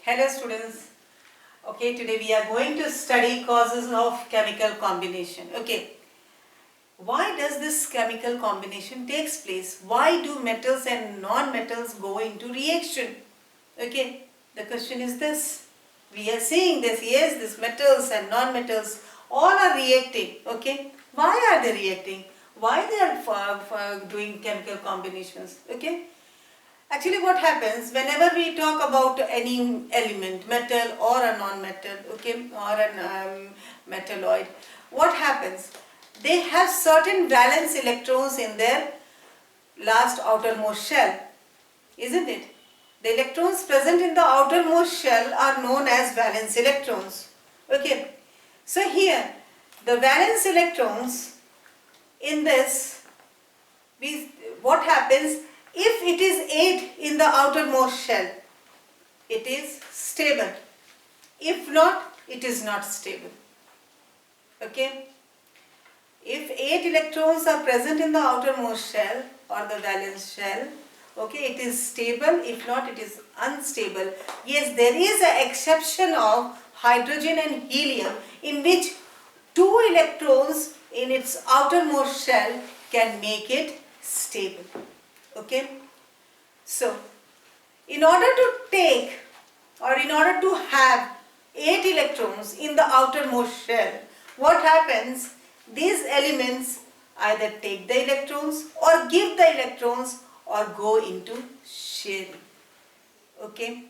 Hello students. Okay, today we are going to study causes of chemical combination. Okay, why does this chemical combination takes place? Why do metals and non-metals go into reaction? Okay, the question is this. We are seeing this, yes, these metals and non-metals all are reacting. Okay, why are they reacting? Why they are doing chemical combinations? Okay. Actually, what happens whenever we talk about any element, metal or a non-metal, okay, or an metalloid, what happens? They have certain valence electrons in their last outermost shell, isn't it? The electrons present in the outermost shell are known as valence electrons. Okay, so here the valence electrons in this, we, what happens if it is 8 in the outermost shell? It is stable. If not, it is not stable. Okay. If 8 electrons are present in the outermost shell or the valence shell, okay, it is stable. If not, it is unstable. Yes, there is an exception of hydrogen and helium in which 2 electrons in its outermost shell can make it stable. Okay. So, in order to take or in order to have 8 electrons in the outermost shell, what happens? These elements either take the electrons or give the electrons or go into sharing. Okay.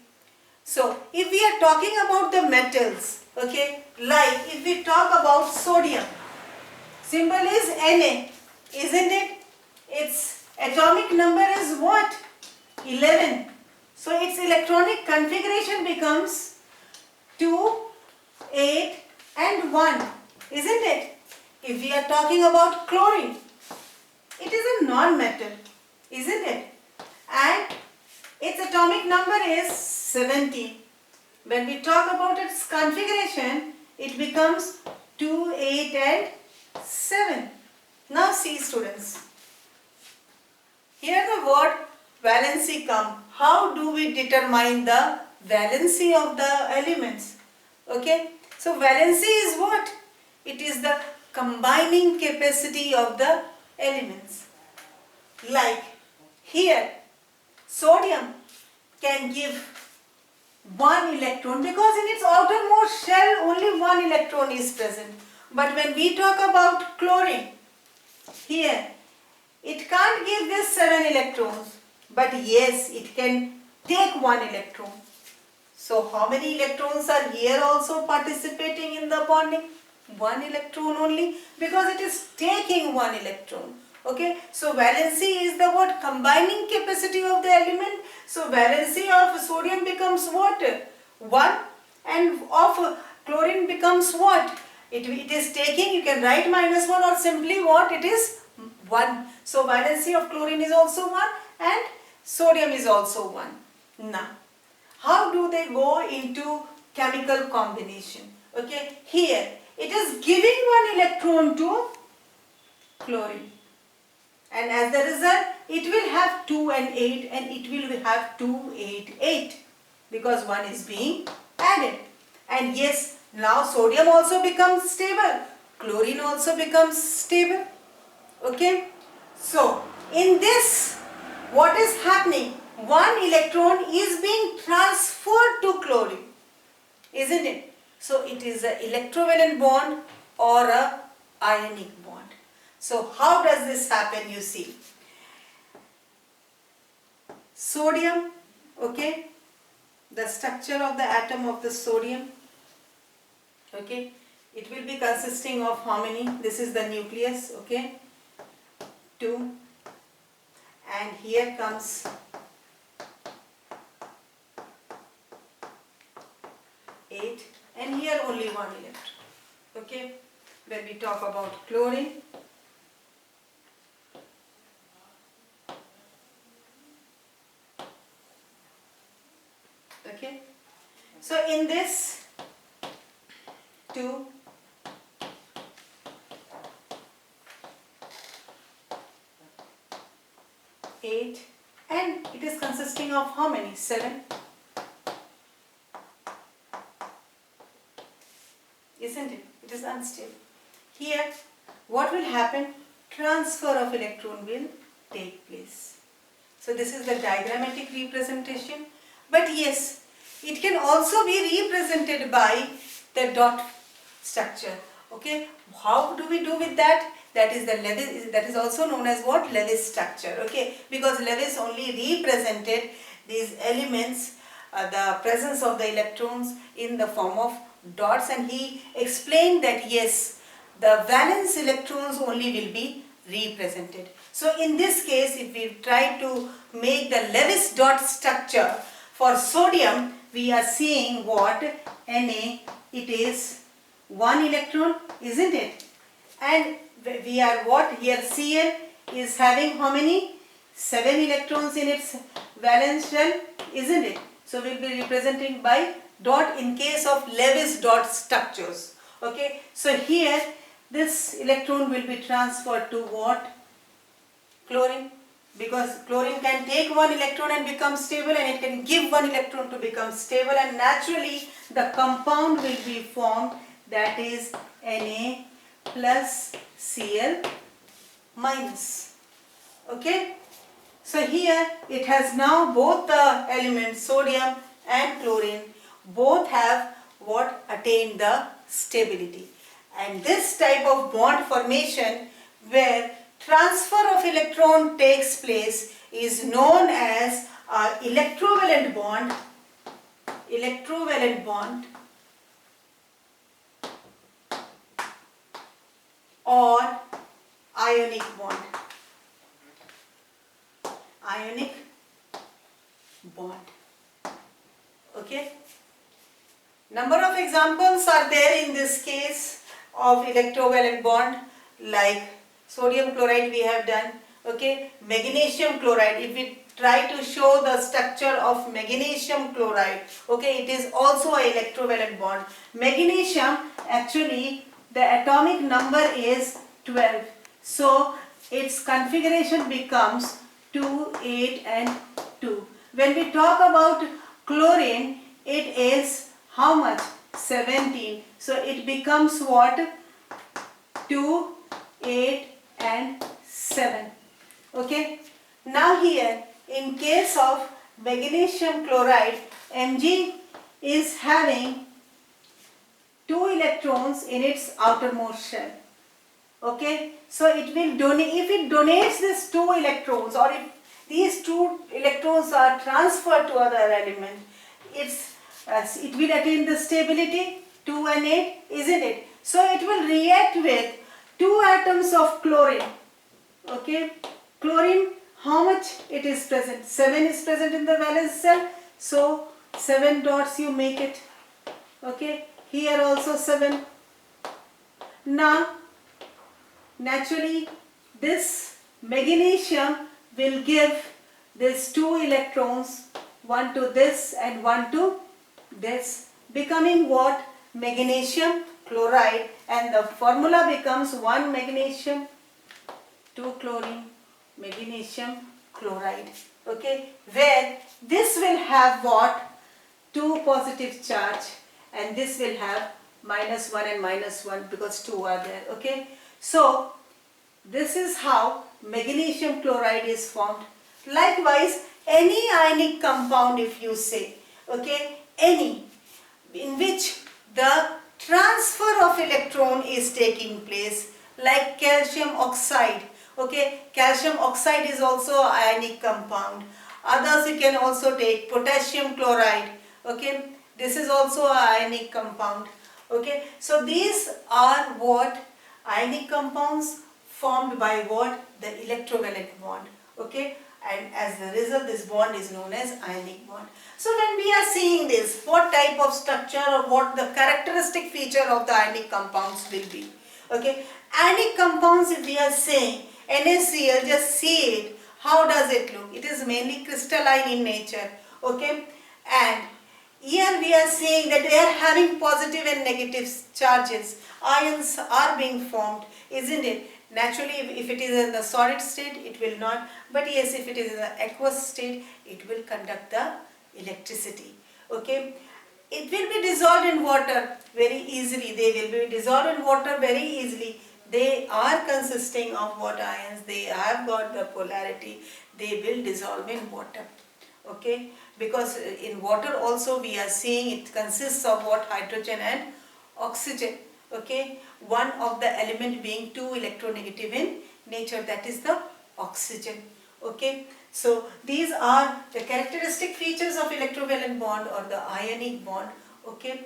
So, if we are talking about the metals, okay, like if we talk about sodium, symbol is Na, isn't it? Its atomic number is what? 11. So its electronic configuration becomes 2, 8 and 1, isn't it? If we are talking about chlorine, it is a non-metal, isn't it? And its atomic number is 17. When we talk about its configuration, it becomes 2, 8 and 7. Now see students, here the word valency come. How do we determine the valency of the elements? Okay, so valency is what? It is the combining capacity of the elements. Like here, sodium can give 1 electron because in its outermost shell only 1 electron is present. But when we talk about chlorine, here it can't give this 7 electrons, but yes, it can take 1 electron. So how many electrons are here also participating in the bonding? 1 electron only, because it is taking 1 electron. Okay, so valency is the what? Combining capacity of the element. So valency of sodium becomes what? 1, and of chlorine becomes what? It is taking, you can write -1 or simply what? It is 1. So valency of chlorine is also 1 and sodium is also 1. Now, how do they go into chemical combination? Okay, here it is giving 1 electron to chlorine, and as the result it will have 2 and 8 and it will have 2, 8, 8 because 1 is being added. And yes, now sodium also becomes stable, chlorine also becomes stable. Okay, so in this, what is happening? 1 electron is being transferred to chlorine, isn't it? So it is an electrovalent bond or a ionic bond. So how does this happen? You see, sodium, okay, the structure of the atom of the sodium, okay, it will be consisting of how many? This is the nucleus, okay, 2, and here comes 8 and here only 1 electron. Okay, when we talk about chlorine, okay, so in this 2, 8 and it is consisting of how many? 7. isn't it? It is unstable. Here, what will happen? Transfer of electron will take place. So this is the diagrammatic representation. But yes, it can also be represented by the dot structure. Okay, how do we do with that? That is the Lewis. That is also known as what? Lewis structure. Okay, because Lewis only represented these elements, the presence of the electrons in the form of dots, and he explained that yes, the valence electrons only will be represented. So in this case, if we try to make the Lewis dot structure for sodium, we are seeing what? Na, it is 1 electron, isn't it? And we are what? Here Cl is having how many? 7 electrons in its valence shell, isn't it? So we will be representing by dot in case of Lewis dot structures. Okay, so here this electron will be transferred to what? Chlorine, because chlorine can take 1 electron and become stable, and it can give 1 electron to become stable, and naturally the compound will be formed, that is Na plus Cl minus. Okay, so here it has now both the elements sodium and chlorine both have what? Attained the stability. And this type of bond formation where transfer of electron takes place is known as electrovalent bond, or ionic bond. Okay. Number of examples are there in this case of electrovalent bond, like sodium chloride we have done. Okay, magnesium chloride, if we try to show the structure of magnesium chloride, okay, it is also an electrovalent bond. Magnesium, actually the atomic number is 12, so its configuration becomes 2, 8 and 2. When we talk about chlorine, it is how much? 17. So it becomes what? 2, 8 and 7. Okay. Now here, in case of magnesium chloride, Mg is having 2 electrons in its outermost shell. Okay. So it will donate, if it donates this 2 electrons, or if these 2 electrons are transferred to other element, it will attain the stability 2 and 8, isn't it? So it will react with 2 atoms of chlorine. Okay, chlorine, how much it is present? 7 is present in the valence shell, so 7 dots you make it. Okay, here also 7. Now naturally this magnesium will give these 2 electrons, one to this and one to this, becoming what? Magnesium chloride, and the formula becomes 1 magnesium, 2 chlorine, magnesium chloride. Okay, where this will have what? 2 positive charge, and this will have -1 and -1 because 2 are there. Okay, so this is how magnesium chloride is formed. Likewise, any ionic compound, if you say, okay, any in which the transfer of electron is taking place, like calcium oxide. Okay, calcium oxide is also ionic compound. Others you can also take potassium chloride. Okay, this is also an ionic compound. Okay, so these are what? Ionic compounds formed by what? The electrovalent bond. Okay, and as a result this bond is known as ionic bond. So when we are seeing this, what type of structure or what the characteristic feature of the ionic compounds will be? Okay, ionic compounds, if we are saying NaCl, just see it, how does it look? It is mainly crystalline in nature. Okay, and here we are saying that they are having positive and negative charges. Ions are being formed, isn't it? Naturally, if it is in the solid state, it will not. But yes, if it is in the aqueous state, it will conduct the electricity. Okay. it will be dissolved in water very easily. They will be dissolved in water very easily. They are consisting of what ions, they have got the polarity, they will dissolve in water. Okay, because in water also we are seeing it consists of what, hydrogen and oxygen. Okay, one of the element being too electronegative in nature, that is the oxygen. Okay, so these are the characteristic features of electrovalent bond or the ionic bond. Okay,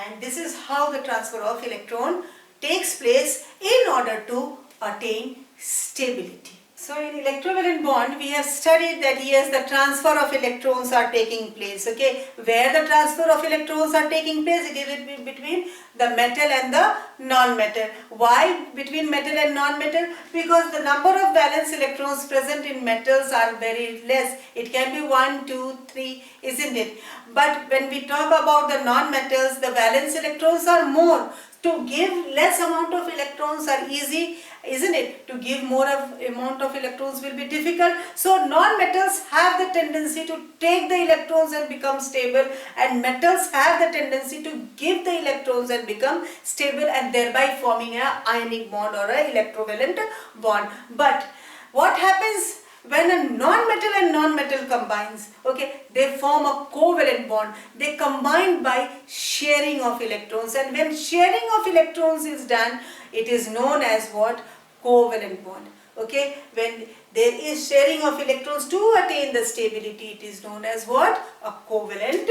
and this is how the transfer of electron takes place in order to attain stability. So in electrovalent bond we have studied that yes, the transfer of electrons are taking place. Okay, where the transfer of electrons are taking place, it is between the metal and the non-metal. Why between metal and non-metal? Because the number of valence electrons present in metals are very less. It can be 1, 2, 3, isn't it? But when we talk about the non-metals, the valence electrons are more. To give less amount of electrons are easy, isn't it? To give more amount of electrons will be difficult. So non-metals have the tendency to take the electrons and become stable, and metals have the tendency to give the electrons and become stable, and thereby forming an ionic bond or an electrovalent bond. But what happens when a non-metal and non-metal combines? Okay, they form a covalent bond. They combine by sharing of electrons, and when sharing of electrons is done, it is known as what? Covalent bond. Okay, when there is sharing of electrons to attain the stability, it is known as what? A covalent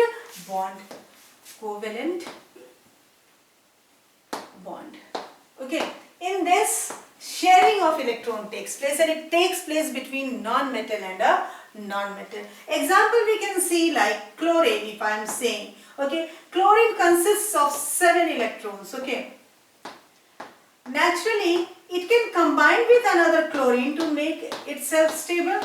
bond. Covalent bond. Okay, in this, sharing of electron takes place, and it takes place between non-metal and a non-metal. Example we can see like chlorine, if I am saying. Okay, chlorine consists of 7 electrons. Okay, naturally it can combine with another chlorine to make itself stable,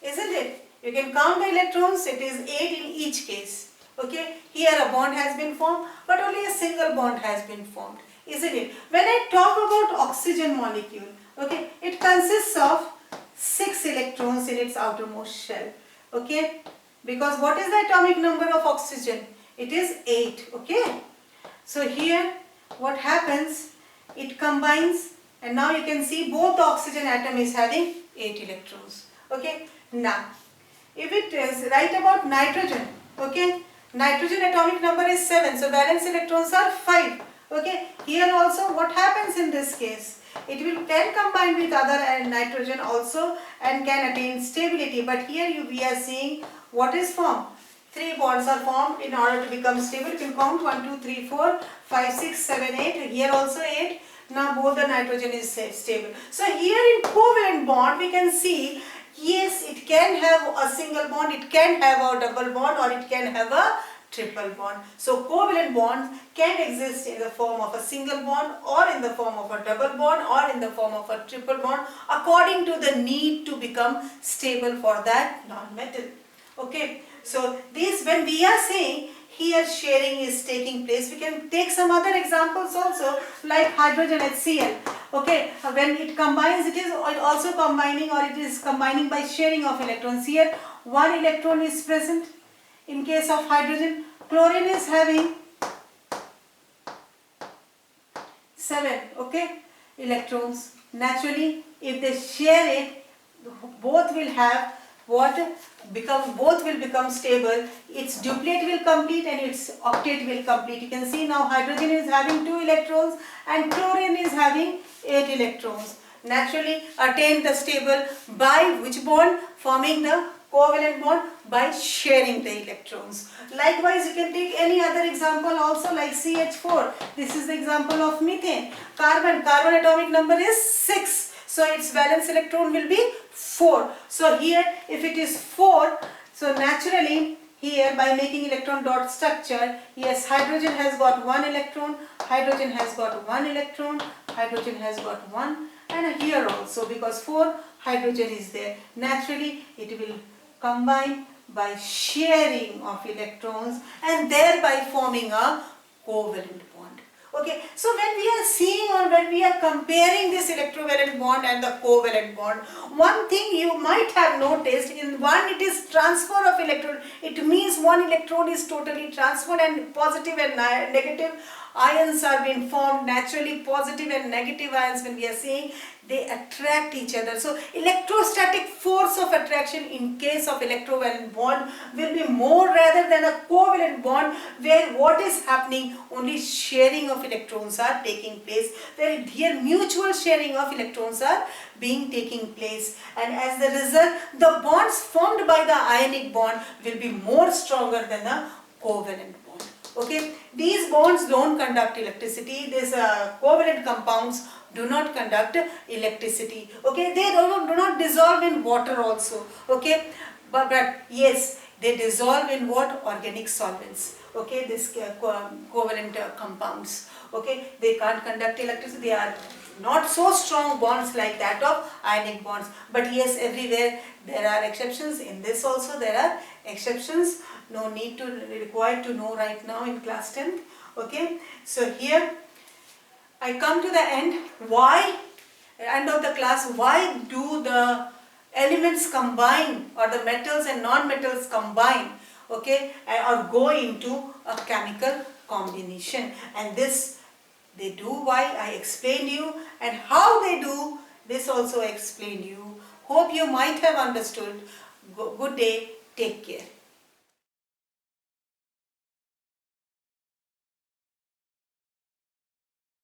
isn't it? You can count the electrons, it is 8 in each case. Okay, here a bond has been formed, but only a single bond has been formed, isn't it? When I talk about oxygen molecule, okay, it consists of 6 electrons in its outermost shell. Okay, because what is the atomic number of oxygen? It is 8. Okay, so here what happens, it combines, and now you can see both the oxygen atom is having 8 electrons. Okay, now if it is right about nitrogen, okay, nitrogen atomic number is 7, so valence electrons are 5. Okay, here also what happens in this case, it can combine with other nitrogen also and can attain stability, but here we are seeing what is formed. 3 bonds are formed in order to become stable. You can count 1, 2, 3, 4, 5, 6, 7, 8. Here also 8. Now both the nitrogen is stable. So here in covalent bond we can see, yes, it can have a single bond, it can have a double bond, or it can have a triple bond. So covalent bonds can exist in the form of a single bond, or in the form of a double bond, or in the form of a triple bond, according to the need to become stable for that non-metal. Okay, so this, when we are saying here sharing is taking place, we can take some other examples also, like hydrogen HCl. Okay, when it combines, it is also combining, or it is combining by sharing of electrons. Here 1 electron is present. In case of hydrogen, chlorine is having 7, okay, electrons. Naturally, if they share it, both will have what? Both will become stable. Its duplet will complete and its octet will complete. You can see now hydrogen is having 2 electrons and chlorine is having 8 electrons. Naturally attain the stable by which bond? Forming the covalent bond by sharing the electrons. Likewise, you can take any other example also, like CH4. This is the example of methane. Carbon atomic number is 6. So its valence electron will be 4. So here if it is 4, so naturally here by making electron dot structure, yes, hydrogen has got 1 electron, hydrogen has got 1 electron, hydrogen has got 1, and here also because 4 hydrogen is there. Naturally it will combine by sharing of electrons and thereby forming a covalent bond. Okay, so when we are seeing or when we are comparing this electrovalent bond and the covalent bond, one thing you might have noticed, in one it is transfer of electron. It means one electron is totally transferred and positive and negative ions are being formed naturally. Positive and negative ions, when we are saying, they attract each other. So electrostatic force of attraction in case of electrovalent bond will be more rather than a covalent bond, where what is happening, only sharing of electrons are taking place, where here mutual sharing of electrons are being taking place, and as the result the bonds formed by the ionic bond will be more stronger than the covalent bond. Okay, these bonds don't conduct electricity. These covalent compounds do not conduct electricity. Okay, they do not dissolve in water also. Okay, but yes, they dissolve in what? Organic solvents. Okay, this covalent compounds. Okay, they can't conduct electricity. They are not so strong bonds like that of ionic bonds. But yes, everywhere there are exceptions. In this also there are exceptions. No need to required to know right now in class 10th. Okay, so here I come to the end. Why, end of the class, why do the elements combine, or the metals and non-metals combine, okay, or go into a chemical combination? And this they do, why I explained you, and how they do, this also I explained you. Hope you might have understood. Good day, take care.